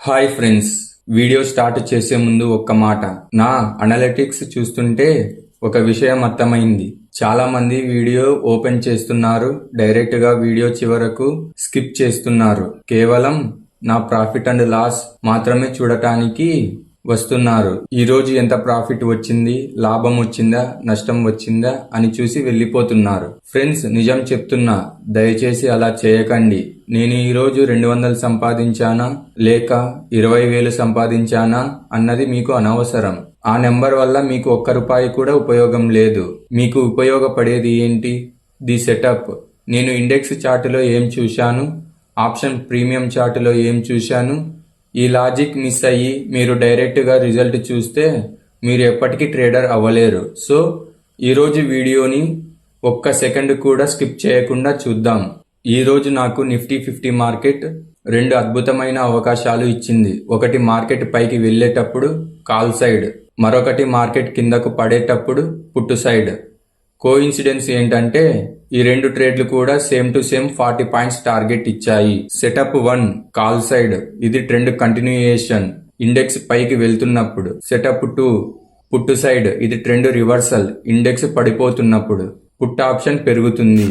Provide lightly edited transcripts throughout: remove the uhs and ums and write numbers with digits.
Hi friends, video start చేసే ముందు ఒక్క మాట. నా అనలిటిక్స్ చూస్తుంటే ఒక విషయం అర్థమైంది. చాలా మంది వీడియో ఓపెన్ చేస్తున్నారు, డైరెక్ట్ గా వీడియో చివరకు స్కిప్ చేస్తున్నారు. కేవలం నా ప్రాఫిట్ అండ్ లాస్ మాత్రమే చూడటానికి వస్తున్నారు. ఈ రోజు ఎంత ప్రాఫిట్ వచ్చింది, లాభం వచ్చిందా, నష్టం వచ్చిందా అని చూసి వెళ్ళిపోతున్నారు. ఫ్రెండ్స్, నిజం చెప్తున్నా, దయచేసి అలా చేయకండి. నేను ఈ రోజు 200 సంపాదించానా లేక 20,000 సంపాదించానా అన్నది మీకు అనవసరం. ఆ నెంబర్ వల్ల మీకు ఒక్క రూపాయి కూడా ఉపయోగం లేదు. మీకు ఉపయోగపడేది ఏంటి? The setup. నేను ఇండెక్స్ చార్టులో ఏం చూశాను, ఆప్షన్ ప్రీమియం చార్టులో ఏం చూశాను, ఈ లాజిక్ మిస్ అయ్యి మీరు డైరెక్ట్ గా రిజల్ట్ చూస్తే మీరు ఎప్పటికీ ట్రేడర్ అవ్వలేరు. సో ఈరోజు వీడియోని ఒక్క సెకండ్ కూడా స్కిప్ చేయకుండా చూద్దాం. ఈ రోజు నాకు నిఫ్టీ 50 మార్కెట్ రెండు అద్భుతమైన అవకాశాలు ఇచ్చింది. ఒకటి మార్కెట్ పైకి వెళ్ళేటప్పుడు కాల్ సైడ్, మరొకటి మార్కెట్ కిందకు పడేటప్పుడు పుట్టు సైడ్. కోఇన్సిడెన్స్ ఏంటంటే ఈ రెండు ట్రేడ్లు కూడా same to same 40 points target ఇచ్చాయి. సెటప్ 1 కాల్ సైడ్, ఇది ట్రెండ్ కంటిన్యూయేషన్ ఇండెక్స్ పైకి వెళ్తున్నప్పుడు. సెటప్ 2 పుట్టు సైడ్, ఇది ట్రెండ్ రివర్సల్ ఇండెక్స్ పడిపోతున్నప్పుడు. పుట్ ఆప్షన్ పెరుగుతుంది.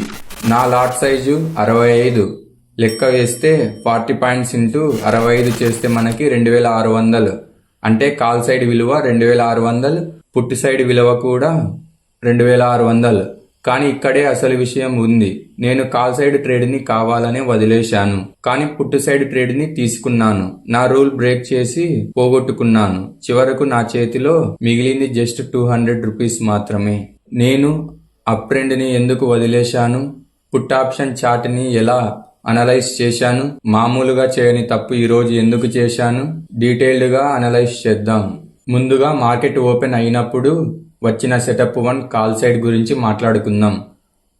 నా లాట్ సైజు 65. లెక్క వేస్తే 40 పాయింట్స్ ఇంటూ 65 చేస్తే మనకి 2600. అంటే కాల్ సైడ్ విలువ 2600, పుట్టు సైడ్ విలువ కూడా 2600. కానీ ఇక్కడే అసలు విషయం ఉంది. నేను కాల్ సైడ్ ట్రేడ్ ని కావాలనే వదిలేశాను, కానీ పుట్టు సైడ్ ట్రేడ్ ని తీసుకున్నాను. నా రూల్ బ్రేక్ చేసి పోగొట్టుకున్నాను. చివరకు నా చేతిలో మిగిలింది జస్ట్ 200 రూపీస్ మాత్రమే. నేను అప్ ట్రెండ్ ని ఎందుకు వదిలేశాను, పుట్ ఆప్షన్ చార్ట్ ని ఎలా అనలైజ్ చేశాను, మామూలుగా చేయని తప్పు ఈరోజు ఎందుకు చేశాను, డీటెయిల్డ్ గా అనలైజ్ చేద్దాం. ముందుగా మార్కెట్ ఓపెన్ అయినప్పుడు వచ్చిన సెటప్ 1 కాల్ సైడ్ గురించి మాట్లాడుకుందాం.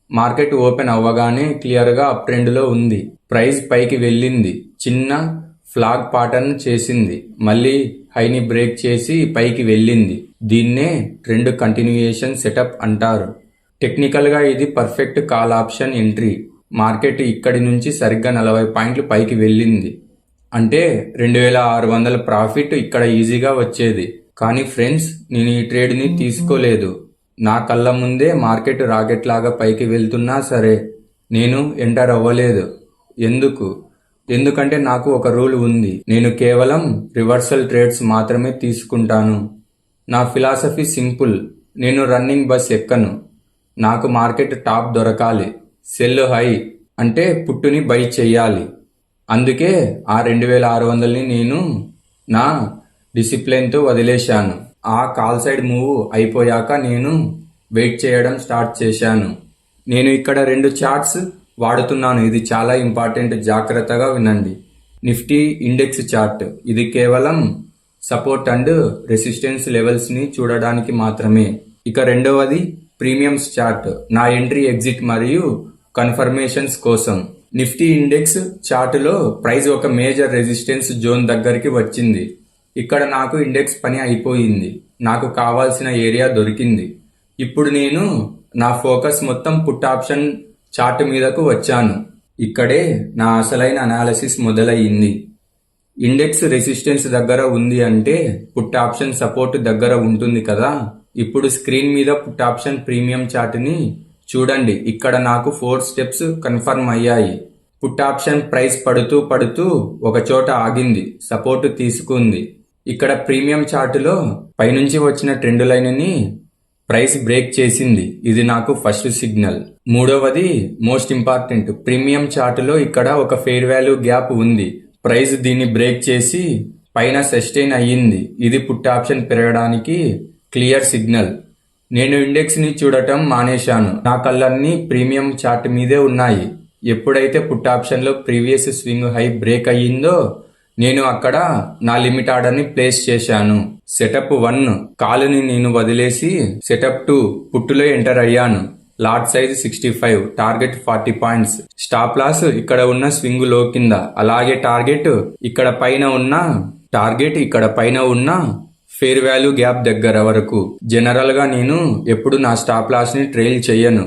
మార్కెట్ ఓపెన్ అవ్వగానే క్లియర్ గా అప్ ట్రెండ్ లో ఉంది. ప్రైస్ పైకి వెళ్ళింది, చిన్న ఫ్లాగ్ పాటర్న్ చేసింది, మళ్ళీ హైని బ్రేక్ చేసి పైకి వెళ్ళింది. దీన్నే ట్రెండ్ కంటిన్యూయేషన్ సెటప్ అంటారు. టెక్నికల్ గా ఇది perfect call option entry. Market ఇక్కడి నుంచి సరిగ్గా 40 పాయింట్లు పైకి వెళ్ళింది అంటే 2600 ప్రాఫిట్ ఇక్కడ ఈజీగా వచ్చేది. కానీ ఫ్రెండ్స్, నేను ఈ ట్రేడ్ ని తీసుకోలేదు. నా కళ్ళ ముందే మార్కెట్ రాకెట్ లాగా పైకి వెళ్తున్నా సరే నేను ఎంటర్ అవ్వలేదు. ఎందుకంటే నాకు ఒక రూల్ ఉంది. నేను కేవలం రివర్సల్ ట్రేడ్స్ మాత్రమే తీసుకుంటాను. నా ఫిలాసఫీ సింపుల్. నేను రన్నింగ్ బస్ ఎక్కను. నాకు మార్కెట్ టాప్ దొరకాలి, సెల్ హై అంటే పుట్టుని బై చెయ్యాలి. అందుకే ఆ 2600ని నేను నా డిసిప్లిన్ తో వదిలేశాను. ఆ కాల్ సైడ్ మూవ్ అయిపోయాక నేను వెయిట్ చేయడం స్టార్ట్ చేశాను. నేను ఇక్కడ 2 చార్ట్స్ వాడుతున్నాను. ఇది చాలా ఇంపార్టెంట్, జాగ్రత్తగా వినండి. నిఫ్టీ ఇండెక్స్ చార్ట్, ఇది కేవలం సపోర్ట్ అండ్ రెసిస్టెన్స్ లెవెల్స్ ని చూడడానికి మాత్రమే. ఇక రెండవది ప్రీమియమ్స్ చార్ట్, నా ఎంట్రీ ఎగ్జిట్ మరియు కన్ఫర్మేషన్స్ కోసం. నిఫ్టీ ఇండెక్స్ చార్ట్ లో ప్రైస్ ఒక మేజర్ రెసిస్టెన్స్ జోన్ దగ్గరికి వచ్చింది. ఇక్కడ నాకు ఇండెక్స్ పని అయిపోయింది. నాకు కావాల్సిన ఏరియా దొరికింది. ఇప్పుడు నేను నా ఫోకస్ మొత్తం పుట్ ఆప్షన్ చార్ట్ మీదకు వచ్చాను. ఇక్కడే నా అసలైన అనాలిసిస్ మొదలయ్యింది. ఇండెక్స్ రెసిస్టెన్స్ దగ్గర ఉంది అంటే పుట్ ఆప్షన్ సపోర్ట్ దగ్గర ఉంటుంది కదా. ఇప్పుడు స్క్రీన్ మీద పుట్ ఆప్షన్ ప్రీమియం చార్ట్ ని చూడండి. ఇక్కడ నాకు 4 స్టెప్స్ కన్ఫర్మ్ అయ్యాయి. పుట్ ఆప్షన్ ప్రైస్ పడుతూ పడుతూ ఒక చోట ఆగింది, సపోర్ట్ తీసుకుంది. ఇక్కడ ప్రీమియం చార్టులో పైనుంచి వచ్చిన ట్రెండ్ లైన్ ని ప్రైస్ బ్రేక్ చేసింది. ఇది నాకు ఫస్ట్ సిగ్నల్. మూడవది మోస్ట్ ఇంపార్టెంట్, ప్రీమియం చార్టులో ఇక్కడ ఒక ఫెయిర్ వాల్యూ గ్యాప్ ఉంది. ప్రైస్ దీన్ని బ్రేక్ చేసి పైన సస్టైన్ అయ్యింది. ఇది పుట్ ఆప్షన్ పెరగడానికి క్లియర్ సిగ్నల్. నేను ఇండెక్స్ ని చూడటం మానేశాను. నా కళ్ళన్నీ ప్రీమియం చార్ట్ మీదే ఉన్నాయి. ఎప్పుడైతే పుట్ ఆప్షన్ లో ప్రీవియస్ స్వింగ్ హై బ్రేక్ అయ్యిందో నేను అక్కడ నా లిమిట్ ఆర్డర్ ని ప్లేస్ చేశాను. సెటప్ 1 కాలుని నేను వదిలేసి సెటప్ 2 పుట్టులో ఎంటర్ అయ్యాను. Lot size 65, target 40 points. Stop loss ఇక్కడ ఉన్న స్వింగ్ లో కింద, అలాగే టార్గెట్ ఇక్కడ పైన ఉన్న ఫెయిర్ వాల్యూ గ్యాప్ దగ్గర వరకు. జనరల్ గా నేను ఎప్పుడు నా స్టాప్ లాస్ ని ట్రైల్ చెయ్యను.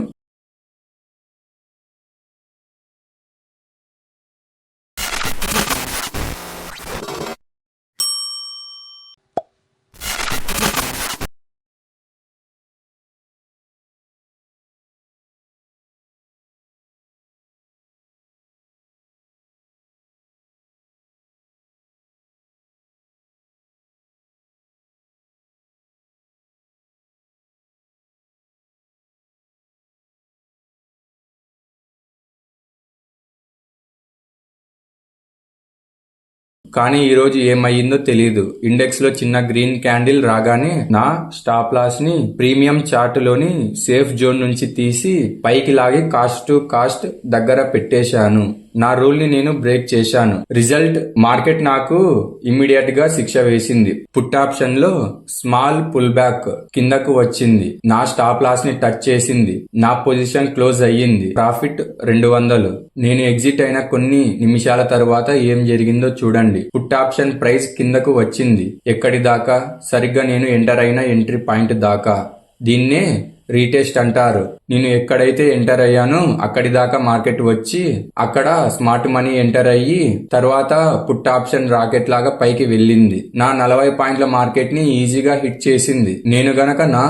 కానీ ఈ రోజు ఏమయ్యిందో తెలియదు. ఇండెక్స్ లో చిన్న గ్రీన్ క్యాండిల్ రాగానే నా స్టాప్ లాస్ ని ప్రీమియం చార్ట్ లోని సేఫ్ జోన్ నుంచి తీసి పైకి లాగి కాస్ట్ టు కాస్ట్ దగ్గర పెట్టేశాను. నా రూల్ ని నేను బ్రేక్ చేశాను. రిజల్ట్ మార్కెట్ నాకు ఇమ్మీడియట్ గా శిక్ష వేసింది. పుట్ ఆప్షన్ లో స్మాల్ పుల్ బ్యాక్ కిందకు వచ్చింది. నా స్టాప్ లాస్ ని టచ్ చేసింది. నా పొజిషన్ క్లోజ్ అయ్యింది. ప్రాఫిట్ 200. నేను ఎగ్జిట్ అయిన కొన్ని నిమిషాల తర్వాత ఏం జరిగిందో చూడండి. పుట్ ఆప్షన్ ప్రైస్ కిందకు వచ్చింది. ఎక్కడి దాకా? సరిగ్గా నేను ఎంటర్ అయిన ఎంట్రీ పాయింట్ దాకా. దీన్నే రీటెస్ట్ అంటారు. నేను ఎక్కడైతే ఎంటర్ అయ్యానో అక్కడి దాకా మార్కెట్ వచ్చి అక్కడ స్మార్ట్ మనీ ఎంటర్ అయ్యి తర్వాత పుట్ ఆప్షన్ రాకెట్ లాగా పైకి వెళ్ళింది. నా 40 పాయింట్ల మార్కెట్ ని ఈజీగా హిట్ చేసింది. నేను గనక నా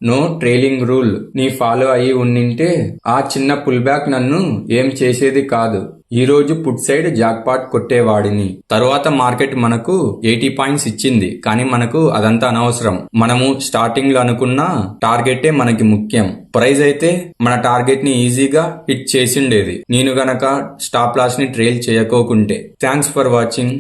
నో ట్రైలింగ్ రూల్ ని ఫాలో అయి ఉండింటే ఆ చిన్న పుల్ బ్యాక్ నన్ను ఏం చేసేది కాదు. ఈ రోజు పుట్ సైడ్ జాక్పాట్ కొట్టేవాడిని. తరువాత మార్కెట్ మనకు 80 పాయింట్స్ ఇచ్చింది. కానీ మనకు అదంతా అనవసరం. మనము స్టార్టింగ్ లో అనుకున్న టార్గెటే మనకి ముఖ్యం. ప్రైస్ అయితే మన టార్గెట్ ని ఈజీగా హిట్ చేసిండేది నేను గనక స్టాప్ లాస్ ని ట్రైల్ చేయకోకుంటే. Thanks for watching.